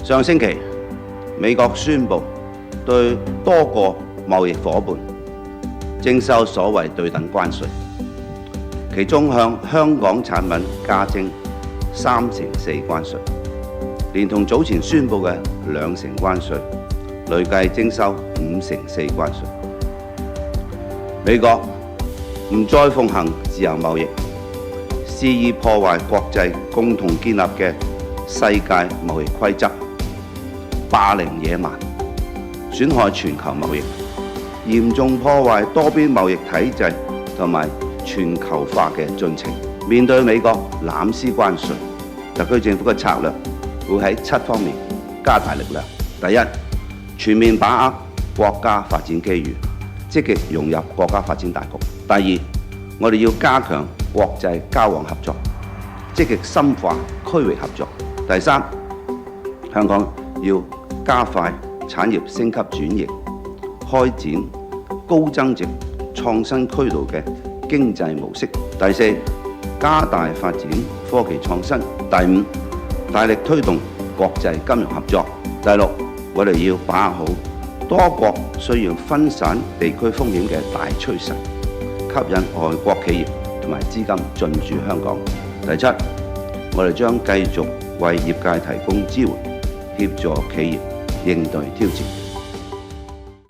上星期，美國宣布對多個貿易夥伴徵收所謂對等關稅，其中向香港產品加徵3%關稅，連同早前宣布嘅2%關稅，累計徵收5%關稅。美國唔再奉行自由貿易，肆意破壞國際共同建立嘅世界貿易規則，霸凌野蠻，損害全球貿易，嚴重破壞多邊貿易體制同埋全球化嘅進程。面對美國濫施關稅，特區政府嘅策略會喺7方面加大力量。第一，全面把握國家發展機遇，積極融入國家發展大局。第二，我哋要加強國際交往合作，積極深化區域合作。第三，香港要加快產業升級轉型，開展高增值創新驅動嘅經濟模式。第四，加大發展科技創新。第五，大力推動國際金融合作。第六，我哋要把握好多國需要分散地區風險嘅大趨勢，吸引外國企業同埋資金進駐香港。第七，我哋將繼續為業界提供支援，協助企業應對挑戰。